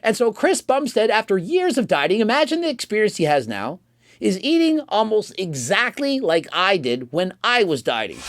And so Chris Bumstead, after years of dieting, imagine the experience he has now, is eating almost exactly like I did when I was dieting.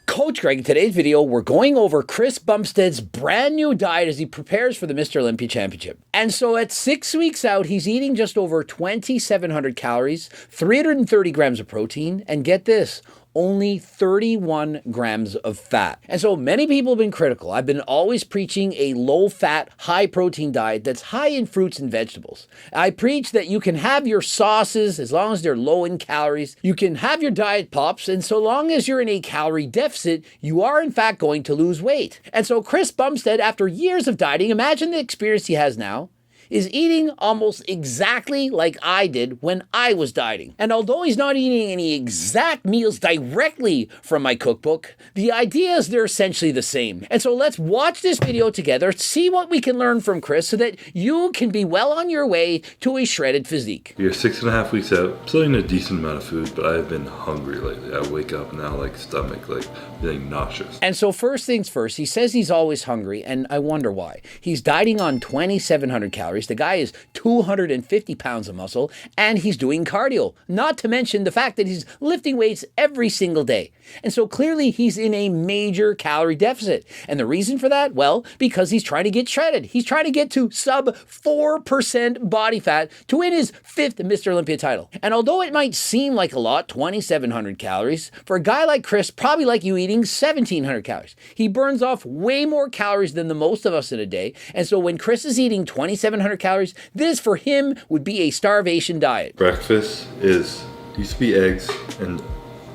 Coach Greg, in today's video, we're going over Chris Bumstead's brand new diet as he prepares for the Mr. Olympia Championship. And so at 6 weeks out, he's eating just over 2,700 calories, 330 grams of protein, and get this, only 31 grams of fat. And so many people have been critical. I've been always preaching a low-fat, high-protein diet that's high in fruits and vegetables. I preach that you can have your sauces as long as they're low in calories. You can have your diet pops, and so long as you're in a calorie deficit, you are in fact going to lose weight. And so Chris Bumstead, after years of dieting, imagine the experience he has now, is eating almost exactly like I did when I was dieting. And although he's not eating any exact meals directly from my cookbook, the ideas, they're essentially the same. And so let's watch this video together, see what we can learn from Chris so that you can be well on your way to a shredded physique. You're 6.5 weeks out, still eating a decent amount of food, but I've been hungry lately. I wake up now like stomach, like feeling nauseous. And so first things first, he says he's always hungry, and I wonder why. He's dieting on 2,700 calories. The guy is 250 pounds of muscle, and he's doing cardio, not to mention the fact that he's lifting weights every single day. And so clearly he's in a major calorie deficit. And the reason for that? Well, because he's trying to get shredded. He's trying to get to sub 4% body fat to win his 5th Mr. Olympia title. And although it might seem like a lot, 2,700 calories, for a guy like Chris, probably like you eating 1,700 calories. He burns off way more calories than the most of us in a day. And so when Chris is eating 2,700 calories, this for him would be a starvation diet. Breakfast used to be eggs and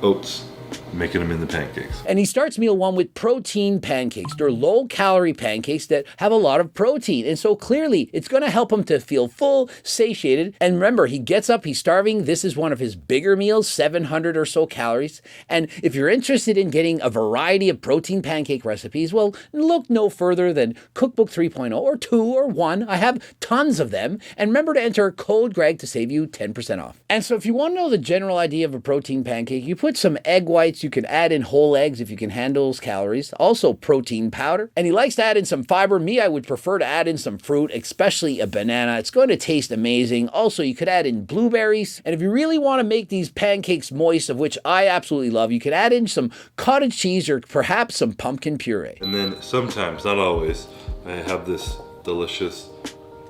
oats, making them into pancakes. And he starts meal one with protein pancakes. They're low-calorie pancakes that have a lot of protein. And so clearly, it's going to help him to feel full, satiated. And remember, he gets up, he's starving. This is one of his bigger meals, 700 or so calories. And if you're interested in getting a variety of protein pancake recipes, well, look no further than Cookbook 3.0 or 2 or 1. I have tons of them. And remember to enter code GREG to save you 10% off. And so if you want to know the general idea of a protein pancake, you put some egg whites. You can add in whole eggs if you can handle those calories. Also protein powder. And he likes to add in some fiber. Me, I would prefer to add in some fruit, especially a banana. It's going to taste amazing. Also, you could add in blueberries. And if you really want to make these pancakes moist, of which I absolutely love, you could add in some cottage cheese or perhaps some pumpkin puree. And then sometimes, not always, I have this delicious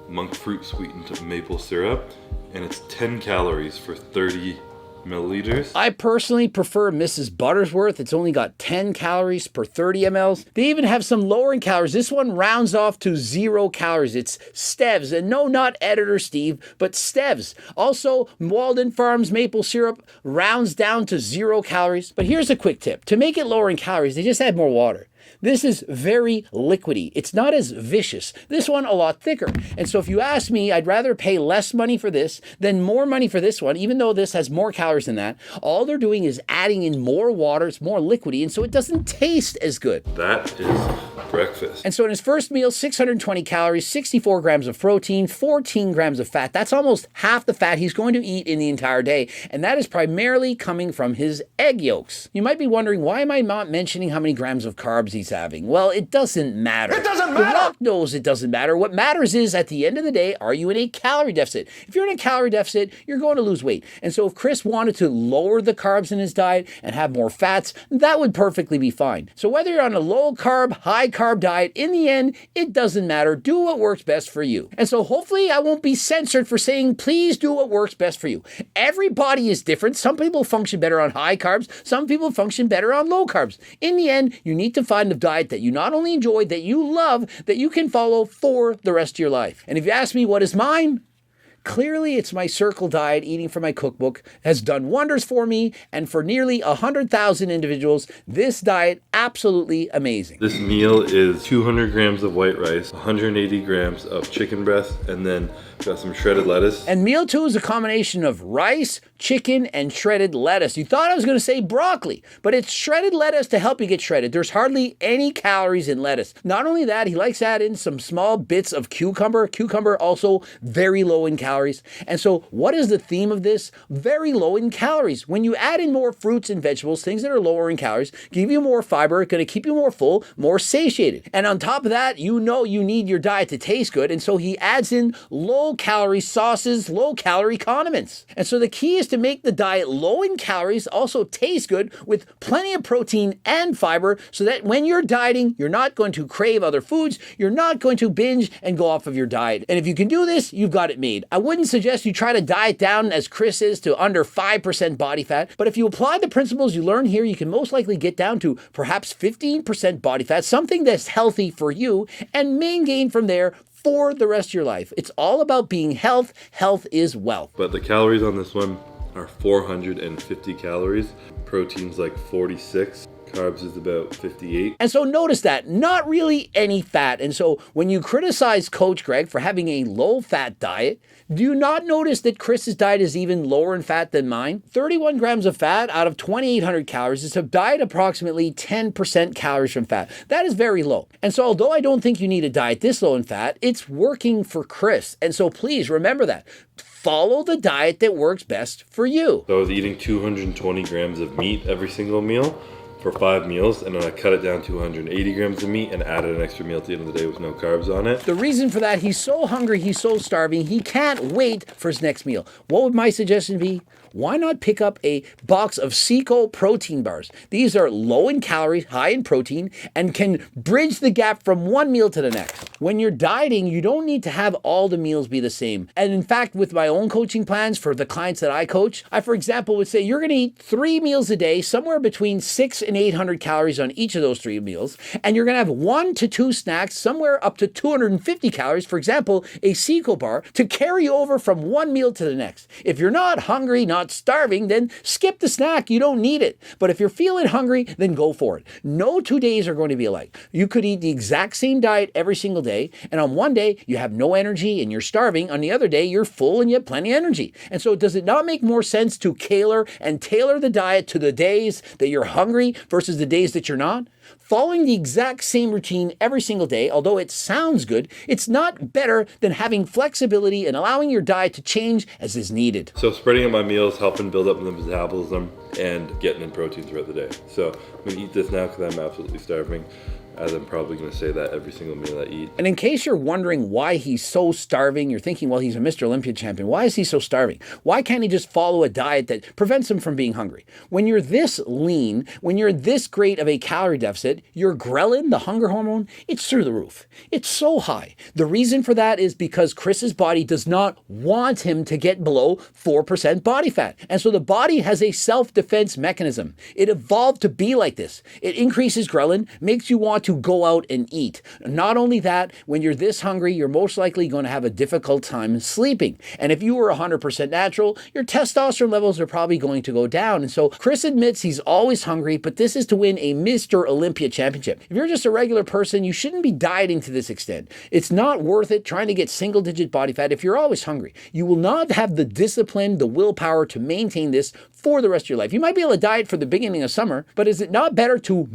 monk fruit sweetened maple syrup, and it's 10 calories for 30 milliliters. I personally prefer Mrs. Buttersworth. It's only got 10 calories per 30 mLs. They even have some lower in calories. This one rounds off to 0 calories. It's Stev's. And no, not Editor Steve, but Stev's. Also, Walden Farms maple syrup rounds down to 0 calories. But here's a quick tip. To make it lower in calories, they just add more water. This is very liquidy. It's not as vicious. This one a lot thicker. And so if you ask me, I'd rather pay less money for this than more money for this one, even though this has more calories than that. All they're doing is adding in more water. It's more liquidy, and so it doesn't taste as good. That is breakfast. And so in his first meal, 620 calories, 64 grams of protein, 14 grams of fat. That's almost half the fat he's going to eat in the entire day. And that is primarily coming from his egg yolks. You might be wondering, why am I not mentioning how many grams of carbs he's having? Well, it doesn't matter. It doesn't matter. The Rock knows it doesn't matter. What matters is, at the end of the day, are you in a calorie deficit? If you're in a calorie deficit, you're going to lose weight. And so if Chris wanted to lower the carbs in his diet and have more fats, that would perfectly be fine. So whether you're on a low carb, high carb diet, in the end, it doesn't matter. Do what works best for you. And so hopefully I won't be censored for saying, please do what works best for you. Everybody is different. Some people function better on high carbs. Some people function better on low carbs. In the end, you need to find a diet that you not only enjoy, that you love, that you can follow for the rest of your life. And if you ask me what is mine, clearly it's my circle diet, eating from my cookbook, has done wonders for me, and for nearly 100,000 individuals, this diet absolutely amazing. This meal is 200 grams of white rice, 180 grams of chicken breast, and then got some shredded lettuce. And meal two is a combination of rice, chicken, and shredded lettuce. You thought I was going to say broccoli, but it's shredded lettuce to help you get shredded. There's hardly any calories in lettuce. Not only that, he likes to add in some small bits of cucumber. Cucumber also very low in calories. calories. And so what is the theme of this? Very low in calories. When you add in more fruits and vegetables, things that are lower in calories, give you more fiber, going to keep you more full, more satiated. And on top of that, you know you need your diet to taste good. And so he adds in low calorie sauces, low calorie condiments. And so the key is to make the diet low in calories, also taste good with plenty of protein and fiber, so that when you're dieting, you're not going to crave other foods. You're not going to binge and go off of your diet. And if you can do this, you've got it made. I wouldn't suggest you try to diet down as Chris is to under 5% body fat, but if you apply the principles you learn here, you can most likely get down to perhaps 15% body fat, something that's healthy for you, and gain from there for the rest of your life. It's all about being health. Health is wealth. But the calories on this one are 450 calories. Protein's like 46. Carbs is about 58. And so notice that, not really any fat. And so when you criticize Coach Greg for having a low-fat diet, do you not notice that Chris's diet is even lower in fat than mine? 31 grams of fat out of 2,800 calories is to diet approximately 10% calories from fat. That is very low. And so although I don't think you need a diet this low in fat, it's working for Chris. And so please remember that. Follow the diet that works best for you. So I was eating 220 grams of meat every single meal for 5 meals, and then I cut it down to 180 grams of meat and added an extra meal at the end of the day with no carbs on it. The reason for that, he's so hungry, he's so starving, he can't wait for his next meal. What would my suggestion be? Why not pick up a box of Seco protein bars? These are low in calories, high in protein, and can bridge the gap from one meal to the next. When you're dieting, you don't need to have all the meals be the same. And in fact, with my own coaching plans for the clients that I coach, I, for example, would say you're going to eat 3 meals a day, somewhere between 600 and 800 calories on each of those 3 meals. And you're going to have 1 to 2 snacks, somewhere up to 250 calories, for example, a Seco bar, to carry over from one meal to the next. If you're not hungry, not starving, then skip the snack. You don't need it. But if you're feeling hungry, then go for it. No 2 days are going to be alike. You could eat the exact same diet every single day, and on one day you have no energy and you're starving. On the other day, you're full and you have plenty of energy. And so does it not make more sense to tailor the diet to the days that you're hungry versus the days that you're not? Following the exact same routine every single day, although it sounds good, it's not better than having flexibility and allowing your diet to change as is needed. So spreading out my meals, helping build up the metabolism, and getting in protein throughout the day. So I'm going to eat this now because I'm absolutely starving, as I'm probably going to say that every single meal I eat. And in case you're wondering why he's so starving, you're thinking, well, he's a Mr. Olympia champion. Why is he so starving? Why can't he just follow a diet that prevents him from being hungry? When you're this lean, when you're this great of a calorie deficit, your ghrelin, the hunger hormone, it's through the roof. It's so high. The reason for that is because Chris's body does not want him to get below 4% body fat. And so the body has a self-defense mechanism. It evolved to be like this. It increases ghrelin, makes you want to go out and eat. Not only that, when you're this hungry, you're most likely going to have a difficult time sleeping. And if you were 100% natural, your testosterone levels are probably going to go down. And so Chris admits he's always hungry, but this is to win a Mr. Olympia championship. If you're just a regular person, you shouldn't be dieting to this extent. It's not worth it trying to get single-digit body fat if you're always hungry. You will not have the discipline, the willpower to maintain this for the rest of your life. You might be able to diet for the beginning of summer, but is it not better to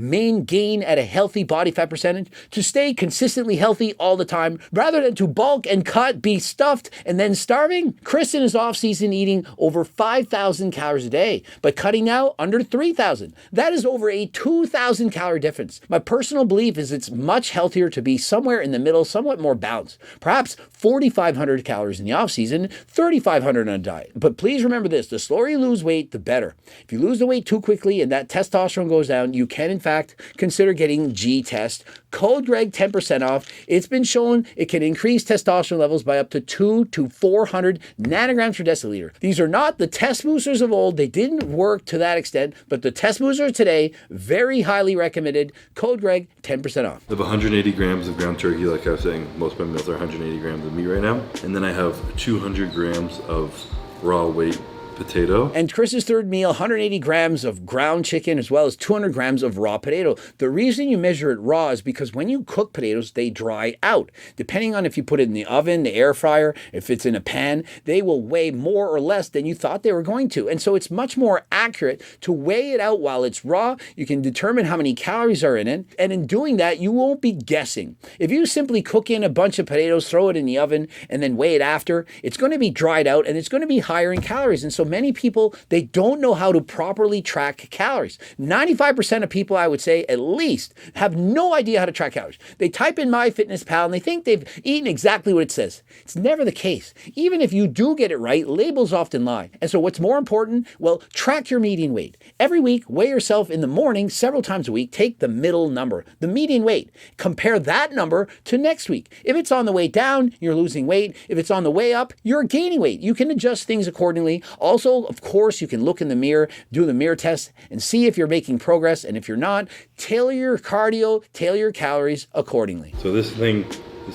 gain at a healthy body fat percentage, to stay consistently healthy all the time, rather than to bulk and cut, be stuffed, and then starving? Chris in his off-season eating over 5,000 calories a day, but cutting now under 3,000. That is over a 2,000 calorie difference. My personal belief is it's much healthier to be somewhere in the middle, somewhat more balanced. Perhaps 4,500 calories in the off-season, 3,500 on a diet. But please remember this, the slower you lose weight, the better. If you lose the weight too quickly and that testosterone goes down, you can in fact consider getting G-test. Code Greg 10% off. It's been shown it can increase testosterone levels by up to 200 to 400 nanograms per deciliter. These are not the test boosters of old. They didn't work to that extent, but the test boosters today, very highly recommended. Code Greg 10% off. I have 180 grams of ground turkey, like I was saying. Most of my meals are 180 grams of meat right now. And then I have 200 grams of raw weight potato. And Chris's third meal, 180 grams of ground chicken as well as 200 grams of raw potato. The reason you measure it raw is because when you cook potatoes, they dry out. Depending on if you put it in the oven, the air fryer, if it's in a pan, they will weigh more or less than you thought they were going to. And so it's much more accurate to weigh it out while it's raw. You can determine how many calories are in it. And in doing that, you won't be guessing. If you simply cook in a bunch of potatoes, throw it in the oven, and then weigh it after, it's going to be dried out and it's going to be higher in calories. And so many people, they don't know how to properly track calories. 95% of people, I would say, at least, have no idea how to track calories. They type in MyFitnessPal and they think they've eaten exactly what it says. It's never the case. Even if you do get it right, labels often lie. And so what's more important? Well, track your median weight. Every week, weigh yourself in the morning several times a week. Take the middle number, the median weight. Compare that number to next week. If it's on the way down, you're losing weight. If it's on the way up, you're gaining weight. You can adjust things accordingly. Also, of course, you can look in the mirror, do the mirror test, and see if you're making progress. And if you're not, tailor your cardio, tailor your calories accordingly. So this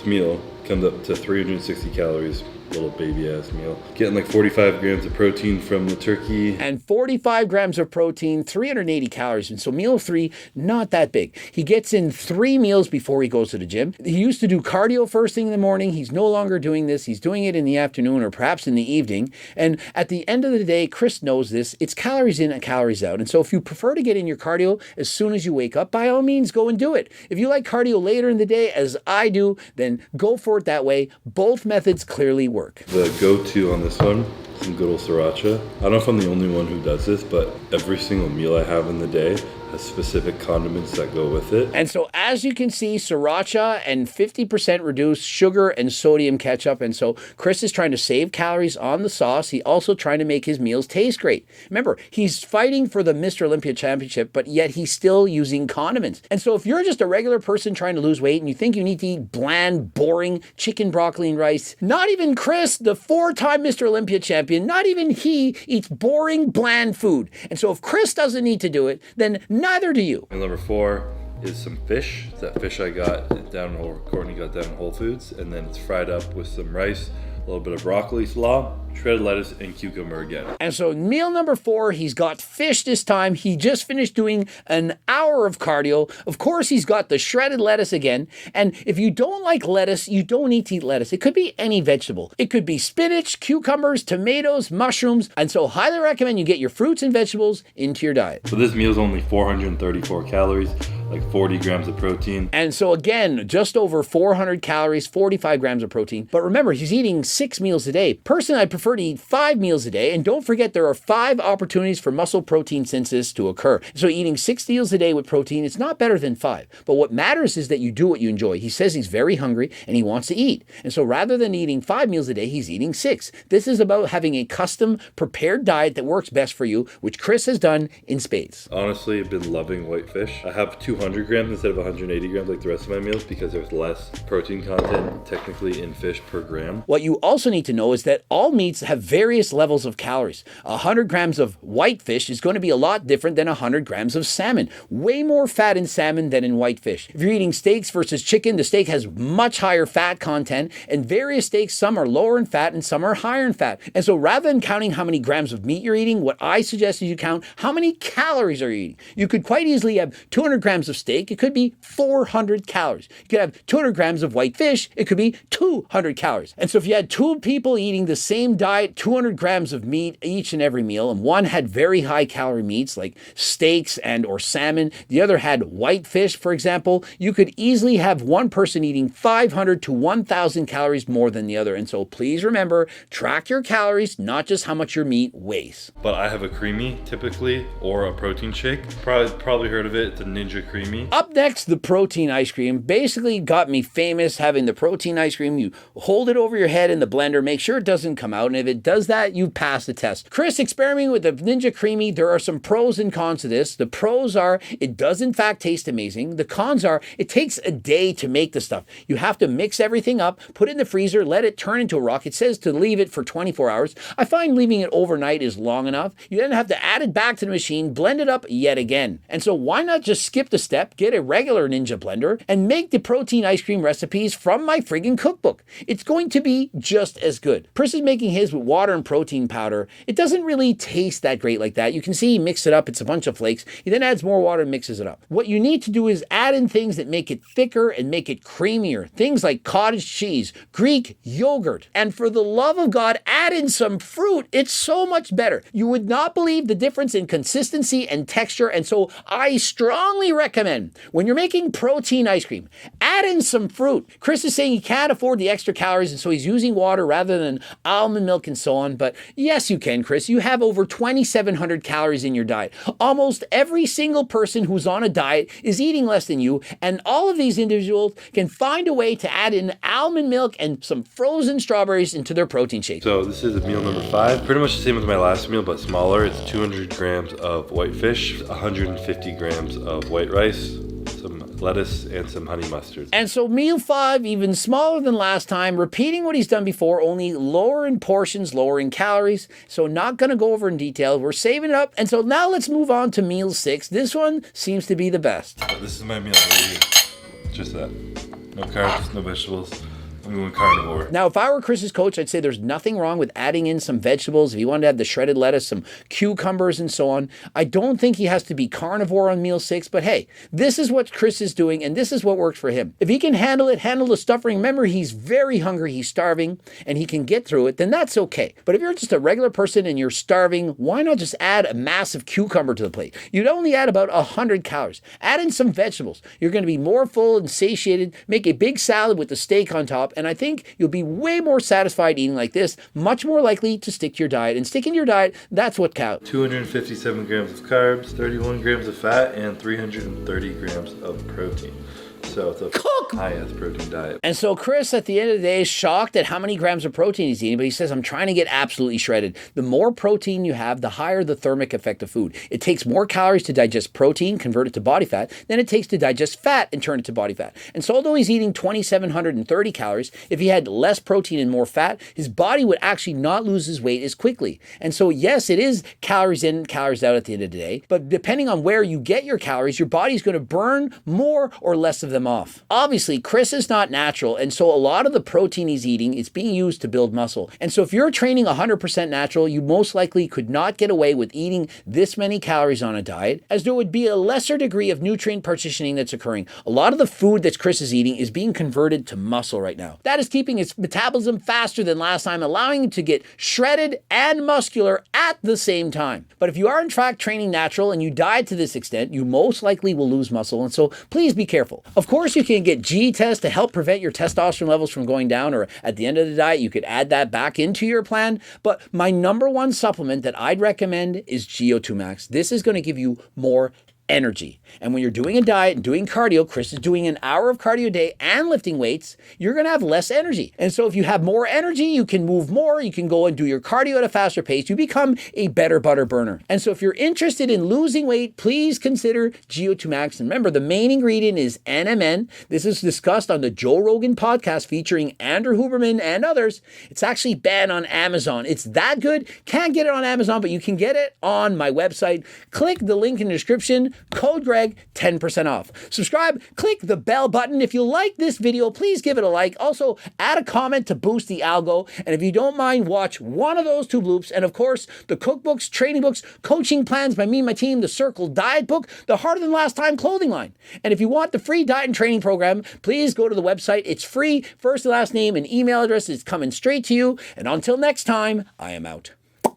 meal comes up to 360 calories. Little baby ass meal. Getting like 45 grams of protein from the turkey. And 45 grams of protein, 380 calories. And so meal 3, not that big. He gets in 3 meals before he goes to the gym. He used to do cardio first thing in the morning. He's no longer doing this. He's doing it in the afternoon or perhaps in the evening. And at the end of the day, Chris knows this. It's calories in and calories out. And so if you prefer to get in your cardio as soon as you wake up, by all means, go and do it. If you like cardio later in the day, as I do, then go for it that way. Both methods clearly work. The go-to on this one, some good old sriracha. I don't know if I'm the only one who does this, but every single meal I have in the day has specific condiments that go with it. And so as you can see, sriracha and 50% reduced sugar and sodium ketchup. And so Chris is trying to save calories on the sauce. He's also trying to make his meals taste great. Remember, he's fighting for the Mr. Olympia Championship, but yet he's still using condiments. And so if you're just a regular person trying to lose weight and you think you need to eat bland, boring chicken, broccoli, and rice, not even Chris, the 4-time Mr. Olympia champion, not even he eats boring, bland food. And so if Chris doesn't need to do it, then neither do you. And number 4 is some fish. That fish I got down, or Courtney got down in Whole Foods, and then it's fried up with some rice, a little bit of broccoli slaw, shredded lettuce, and cucumber again. And so meal number 4, he's got fish this time. He just finished doing an hour of cardio. Of course, he's got the shredded lettuce again. And if you don't like lettuce, you don't need to eat lettuce. It could be any vegetable. It could be spinach, cucumbers, tomatoes, mushrooms. And so highly recommend you get your fruits and vegetables into your diet. So this meal is only 434 calories, like 40 grams of protein. And so again, just over 400 calories, 45 grams of protein. But remember, he's eating 6 meals a day. Personally, I prefer to eat 5 meals a day. And don't forget, there are 5 opportunities for muscle protein synthesis to occur. So eating 6 meals a day with protein, it's not better than 5. But what matters is that you do what you enjoy. He says he's very hungry and he wants to eat. And so rather than eating 5 meals a day, he's eating 6. This is about having a custom prepared diet that works best for you, which Chris has done in spades. Honestly, I've been loving white fish. I have 200 grams instead of 180 grams like the rest of my meals because there's less protein content technically in fish per gram. What you also need to know is that all meats have various levels of calories. 100 grams of white fish is going to be a lot different than 100 grams of salmon. Way more fat in salmon than in white fish. If you're eating steaks versus chicken, the steak has much higher fat content, and various steaks, some are lower in fat and some are higher in fat. And so rather than counting how many grams of meat you're eating, what I suggest is you count how many calories are you eating. You could quite easily have 200 grams of steak. It could be 400 calories. You could have 200 grams of white fish. It could be 200 calories. And so if you had 2 people eating the same diet, 200 grams of meat each and every meal, and one had very high calorie meats like steaks and or salmon, the other had white fish, for example, you could easily have one person eating 500 to 1,000 calories more than the other. And so please remember, track your calories, not just how much your meat weighs. But I have a creamy typically, or a protein shake. Probably heard of it. It's a Ninja Creamy. Up next, the protein ice cream. Basically got me famous having the protein ice cream. You hold it over your head in the blender, make sure it doesn't come out, and if it does that, you pass the test. Chris, experimenting with the Ninja Creamy, there are some pros and cons to this. The pros are it does in fact taste amazing. The cons are it takes a day to make the stuff. You have to mix everything up, put it in the freezer, let it turn into a rock. It says to leave it for 24 hours. I find leaving it overnight is long enough. You then have to add it back to the machine, blend it up yet again. And so why not just skip the step, get a regular Ninja blender, and make the protein ice cream recipes from my friggin' cookbook. It's going to be just as good. Chris is making his with water and protein powder. It doesn't really taste that great like that. You can see he mixed it up. It's a bunch of flakes. He then adds more water and mixes it up. What you need to do is add in things that make it thicker and make it creamier. Things like cottage cheese, Greek yogurt, and for the love of God, add in some fruit. It's so much better. You would not believe the difference in consistency and texture, and so I strongly recommend when you're making protein ice cream, add in some fruit. Chris is saying he can't afford the extra calories, and so he's using water rather than almond milk and so on, but yes, you can, Chris. You have over 2,700 calories in your diet. Almost every single person who's on a diet is eating less than you, and all of these individuals can find a way to add in almond milk and some frozen strawberries into their protein shake. So this is meal number 5. Pretty much the same as my last meal, but smaller. It's 200 grams of white fish, 150 grams of white rice, some lettuce, and some honey mustard. And so meal 5, even smaller than last time, repeating what he's done before, only lower in portions, lower in calories. So not going to go over in detail. We're saving it up. And so now let's move on to meal 6. This one seems to be the best. This is my meal right here. Just that. No carbs, no vegetables. I'm going carnivore. Now, if I were Chris's coach, I'd say there's nothing wrong with adding in some vegetables. If you wanted to have the shredded lettuce, some cucumbers and so on. I don't think he has to be carnivore on meal 6, but hey, this is what Chris is doing and this is what works for him. If he can handle it, handle the stuffing, remember he's very hungry, he's starving, and he can get through it, then that's okay. But if you're just a regular person and you're starving, why not just add a massive cucumber to the plate? You'd only add about 100 calories. Add in some vegetables. You're going to be more full and satiated. Make a big salad with the steak on top, and I think you'll be way more satisfied eating like this, much more likely to stick to your diet. And sticking to your diet, that's what counts. 257 grams of carbs, 31 grams of fat, and 330 grams of protein. So it's a high-ass protein diet. And so Chris, at the end of the day, is shocked at how many grams of protein he's eating, but he says, I'm trying to get absolutely shredded. The more protein you have, the higher the thermic effect of food. It takes more calories to digest protein, convert it to body fat, than it takes to digest fat and turn it to body fat. And so although he's eating 2,730 calories, if he had less protein and more fat, his body would actually not lose his weight as quickly. And so yes, it is calories in, calories out at the end of the day, but depending on where you get your calories, your body's going to burn more or less of them off. Obviously, Chris is not natural, and so a lot of the protein he's eating is being used to build muscle. And so if you're training 100% natural, you most likely could not get away with eating this many calories on a diet, as there would be a lesser degree of nutrient partitioning that's occurring. A lot of the food that Chris is eating is being converted to muscle right now. That is keeping his metabolism faster than last time, allowing him to get shredded and muscular at the same time. But if you are in fact training natural and you diet to this extent, you most likely will lose muscle, and so please be careful. Of course, you can get G test to help prevent your testosterone levels from going down, or at the end of the diet, you could add that back into your plan. But my number one supplement that I'd recommend is GO2 Max. This is going to give you more energy. And when you're doing a diet and doing cardio, Chris is doing an hour of cardio a day and lifting weights, you're going to have less energy. And so if you have more energy, you can move more, you can go and do your cardio at a faster pace, you become a better butter burner. And so if you're interested in losing weight, please consider GO2 Max. And remember, the main ingredient is NMN. This is discussed on the Joe Rogan podcast featuring Andrew Huberman and others. It's actually banned on Amazon. It's that good. Can't get it on Amazon, but you can get it on my website. Click the link in the description. Code Greg, 10% off. Subscribe, click the bell button. If you like this video, please give it a like. Also, add a comment to boost the algo. And if you don't mind, watch one of those 2 bloops. And of course, the cookbooks, training books, coaching plans by me and my team, the Circle Diet Book, the Harder Than Last Time clothing line. And if you want the free diet and training program, please go to the website. It's free. First and last name and email address is coming straight to you. And until next time, I am out.